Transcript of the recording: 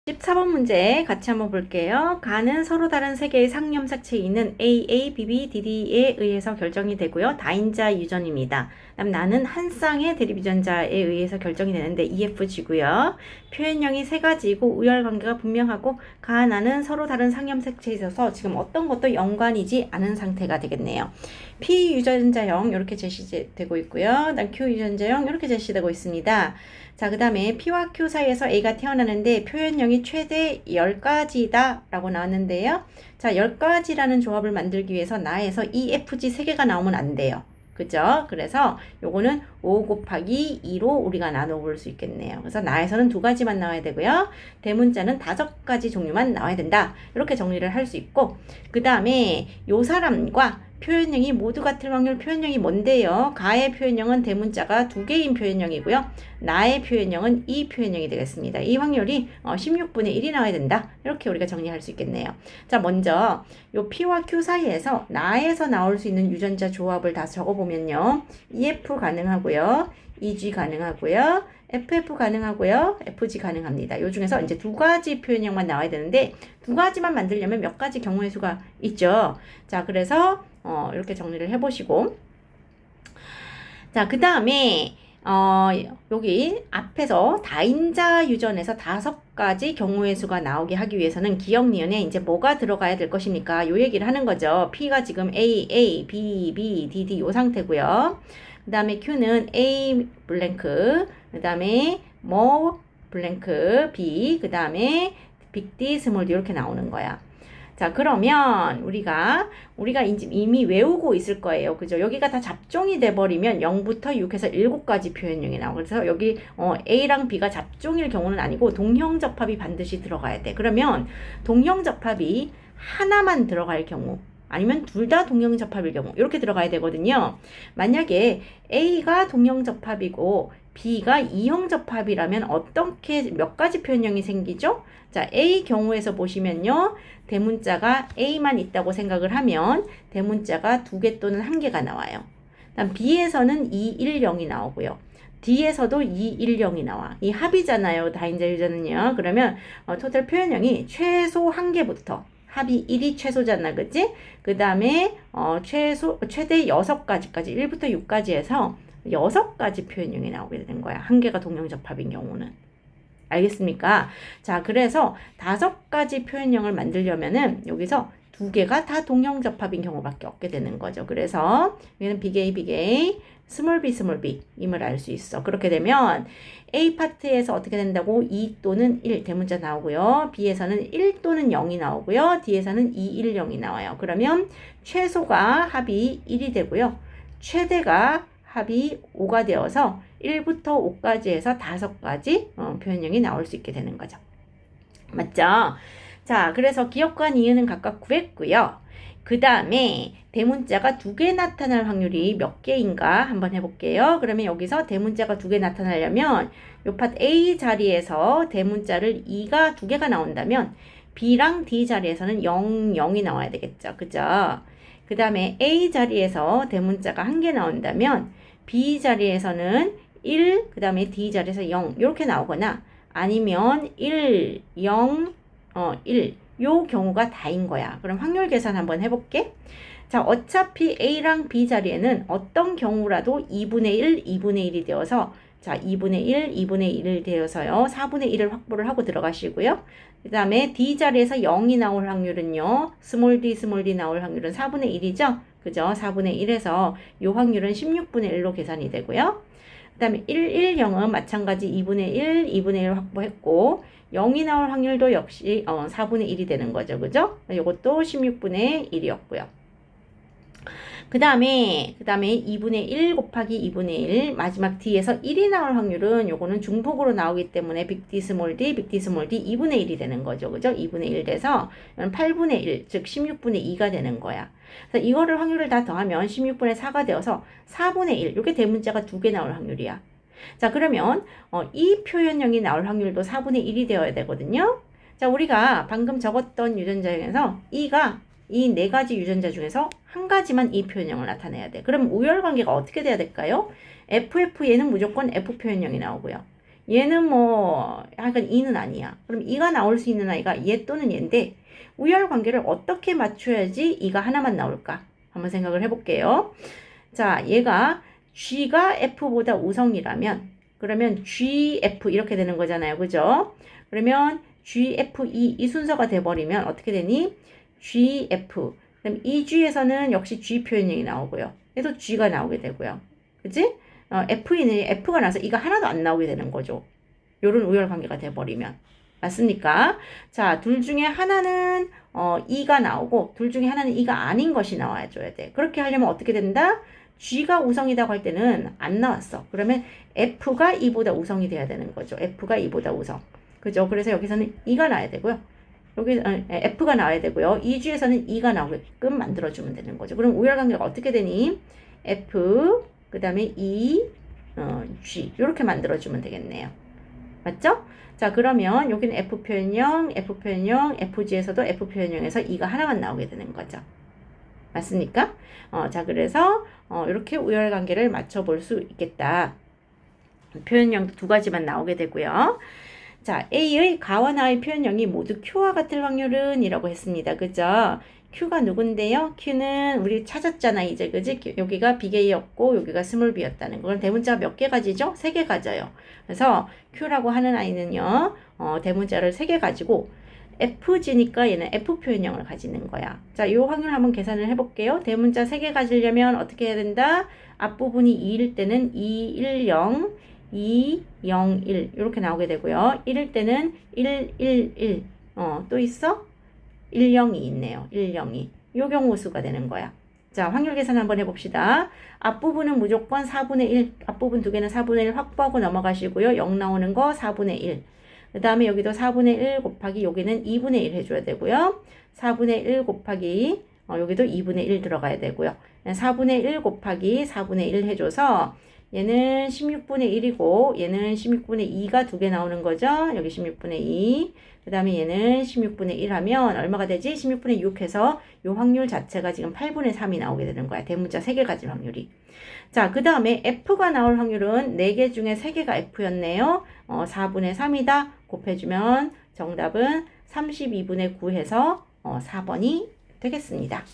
14번 문제 같이 한번 볼게요. 가는 서로 다른 세 개의 상염색체에 있는 A, A, B, B, D, D에 의해서 결정이 되고요. 다인자 유전입니다. 그다음 나는 한 쌍의 대립유전자에 의해서 결정이 되는데 EFG고요. 표현형이 세 가지이고 우열관계가 분명하고 가, 나는 서로 다른 상염색체에 있어서 지금 어떤 것도 연관이지 않은 상태가 되겠네요. P 유전자형 이렇게 제시되고 있고요. 그다음 Q 유전자형 이렇게 제시되고 있습니다. 자, 그 다음에 P와 Q 사이에서 A가 태어나는데 표현형이 최대 10가지다 라고 나왔는데요. 자, 10가지라는 조합을 만들기 위해서 나에서 EFG 3개가 나오면 안 돼요. 그죠? 그래서 요거는 5 곱하기 2로 우리가 나눠볼 수 있겠네요. 그래서 나에서는 2가지만 나와야 되고요. 대문자는 5가지 종류만 나와야 된다. 이렇게 정리를 할 수 있고, 그 다음에 요 사람과 표현형이 모두 같을 확률 표현형이 뭔데요? 가의 표현형은 대문자가 2개인 표현형이고요. 나의 표현형은 이 표현형이 되겠습니다. 이 확률이 16분의 1이 나와야 된다. 이렇게 우리가 정리할 수 있겠네요. 자, 먼저 요 P와 Q 사이에서 나에서 나올 수 있는 유전자 조합을 다 적어보면요. EF 가능하고요. EG 가능하고요. FF 가능하고요. FG 가능합니다. 요 중에서 이제 2가지 표현형만 나와야 되는데 2가지만 만들려면 몇 가지 경우의 수가 있죠. 자, 그래서 이렇게 정리를 해보시고, 자, 그 다음에 여기 앞에서 다인자 유전에서 5가지 경우의 수가 나오게 하기 위해서는 기억 니은에 이제 뭐가 들어가야 될 것입니까? 요 얘기를 하는 거죠. P가 지금 A, A, B, B, D, D 요 상태고요. 그 다음에 Q는 A 블랭크, 그 다음에 뭐 블랭크 B, 그 다음에 빅 D, 스몰 D 이렇게 나오는 거야. 자, 그러면 우리가 이미 외우고 있을 거예요. 그죠? 여기가 다 잡종이 돼버리면 0부터 6해서 7가지 표현형이 나오고, 그래서 여기 A랑 B가 잡종일 경우는 아니고 동형접합이 반드시 들어가야 돼. 그러면 동형접합이 하나만 들어갈 경우, 아니면 둘 다 동형접합일 경우 이렇게 들어가야 되거든요. 만약에 A가 동형접합이고 B가 이형접합이라면 어떻게 몇 가지 표현형이 생기죠? 자, A 경우에서 보시면요. 대문자가 A만 있다고 생각을 하면 대문자가 2개 또는 1개가 나와요. 다음 B에서는 2, 1, 0이 나오고요. D에서도 2, 1, 0이 나와. 이 합이잖아요. 다인자 유전은요. 그러면 토탈 표현형이 최소 1개부터 합이 1이 최소잖아. 그치? 그 다음에 최대 6가지까지 1부터 6까지 해서 6가지 표현형이 나오게 되는 거야. 1개가 동형접합인 경우는. 알겠습니까? 자, 그래서 5가지 표현형을 만들려면은 여기서 2개가 다 동형접합인 경우밖에 없게 되는 거죠. 그래서 여기는 big A, big A, small b, small b 임을 알 수 있어. 그렇게 되면 A 파트에서 어떻게 된다고? 2 또는 1 대문자 나오고요. B에서는 1 또는 0이 나오고요. D에서는 2, 1, 0이 나와요. 그러면 최소가 합이 1이 되고요. 최대가 합이 5가 되어서 1부터 5까지 해서 5가지 표현형이 나올 수 있게 되는 거죠. 맞죠? 자, 그래서 기억과 니은은 각각 구했고요. 그 다음에 대문자가 2개 나타날 확률이 몇 개인가 한번 해볼게요. 그러면 여기서 대문자가 2개 나타나려면 요 팟 A 자리에서 대문자를 2가 2개가 나온다면 B랑 D 자리에서는 0, 0이 나와야 되겠죠. 그죠? 그 다음에 A 자리에서 대문자가 1개 나온다면 B 자리에서는 1, 그 다음에 D 자리에서 0 이렇게 나오거나 아니면 1, 0, 1 요 경우가 다인 거야. 그럼 확률 계산 한번 해볼게. 자, 어차피 A랑 B 자리에는 어떤 경우라도 2분의 1, 2분의 1이 되어서 자, 2분의 1, 2분의 1을 되어서요. 4분의 1을 확보를 하고 들어가시고요. 그 다음에 D 자리에서 0이 나올 확률은요. 스몰 d 나올 확률은 4분의 1이죠. 그죠? 4분의 1에서 이 확률은 16분의 1로 계산이 되고요. 그 다음에 1, 1, 0은 마찬가지 2분의 1, 2분의 1 확보했고 0이 나올 확률도 역시 4분의 1이 되는 거죠. 그죠? 이것도 16분의 1이었고요. 그 다음에 2분의 1 곱하기 2분의 1 마지막 D에서 1이 나올 확률은 요거는 중복으로 나오기 때문에 빅 D 스몰 D, 빅 D 스몰 D 2분의 1이 되는 거죠. 그죠? 2분의 1 돼서 8분의 1, 즉 16분의 2가 되는 거야. 그래서 이거를 확률을 다 더하면 16분의 4가 되어서 4분의 1. 요게 대문자가 2개 나올 확률이야. 자, 그러면 이 표현형이 나올 확률도 4분의 1이 되어야 되거든요. 자, 우리가 방금 적었던 유전자에서 이 4가지 유전자 중에서 한 가지만 이 표현형을 나타내야 돼. 그럼 우열관계가 어떻게 돼야 될까요? FF 얘는 무조건 F 표현형이 나오고요. 얘는 뭐 약간 2는 아니야. 그럼 2가 나올 수 있는 아이가 얘 또는 얘인데 우열 관계를 어떻게 맞춰야지 2가 하나만 나올까? 한번 생각을 해볼게요. 자, 얘가 G가 F보다 우성이라면 그러면 GF 이렇게 되는 거잖아요. 그죠? 그러면 GFE 이 순서가 돼버리면 어떻게 되니? GF 그럼 이 G에서는 역시 G 표현형이 나오고요. 얘도 G가 나오게 되고요. 그치? F는 F가 나서 이가 하나도 안 나오게 되는 거죠. 요런 우열 관계가 돼버리면. 맞습니까? 자, 둘 중에 하나는 E가 나오고 둘 중에 하나는 E가 아닌 것이 나와줘야 돼. 그렇게 하려면 어떻게 된다? G가 우성이라고 할 때는 안 나왔어. 그러면 F가 E보다 우성이 돼야 되는 거죠. F가 E보다 우성. 그죠? 그래서 여기서는 E가 나와야 되고요. 여기 F가 나와야 되고요. 이 G에서는 E가 나오게끔 만들어주면 되는 거죠. 그럼 우열관계가 어떻게 되니? F 그 다음에 E G 이렇게 만들어주면 되겠네요. 맞죠? 자, 그러면 여기는 F 표현형, F 표현형, FG에서도 F 표현형에서 E가 하나만 나오게 되는 거죠. 맞습니까? 자, 그래서 이렇게 우열관계를 맞춰볼 수 있겠다. 표현형도 두 가지만 나오게 되고요. 자, A의 가와 나의 표현형이 모두 Q와 같을 확률은 이라고 했습니다. 그죠? Q가 누군데요? Q는 우리 찾았잖아, 이제. 그지? 여기가 BK였고, 여기가 스몰 B였다는 거. 그럼 대문자가 몇 개 가지죠? 3개 가져요. 그래서 Q라고 하는 아이는요, 대문자를 3개 가지고, FG니까 얘는 F 표현형을 가지는 거야. 자, 이 확률 한번 계산을 해볼게요. 대문자 3개 가지려면 어떻게 해야 된다? 앞부분이 2일 때는 2, 1, 0, 2, 0, 1 이렇게 나오게 되고요. 1일 때는 1, 1, 1 또 있어? 1, 0이 있네요. 1, 0이 요 경우 수가 되는 거야. 자, 확률 계산 한번 해봅시다. 앞부분은 무조건 4분의 1 앞부분 두 개는 4분의 1 확보하고 넘어가시고요. 0 나오는 거 4분의 1 그 다음에 여기도 4분의 1 곱하기 여기는 2분의 1 해줘야 되고요. 4분의 1 곱하기 여기도 2분의 1 들어가야 되고요. 4분의 1 곱하기 4분의 1 해줘서 얘는 16분의 1이고 얘는 16분의 2가 두 개 나오는 거죠. 여기 16분의 2. 그 다음에 얘는 16분의 1 하면 얼마가 되지? 16분의 6 해서 이 확률 자체가 지금 8분의 3이 나오게 되는 거야. 대문자 3개 가질 확률이. 자, 그 다음에 F가 나올 확률은 4개 중에 3개가 F였네요. 4분의 3이다. 곱해주면 정답은 32분의 9 해서 4번이 되겠습니다.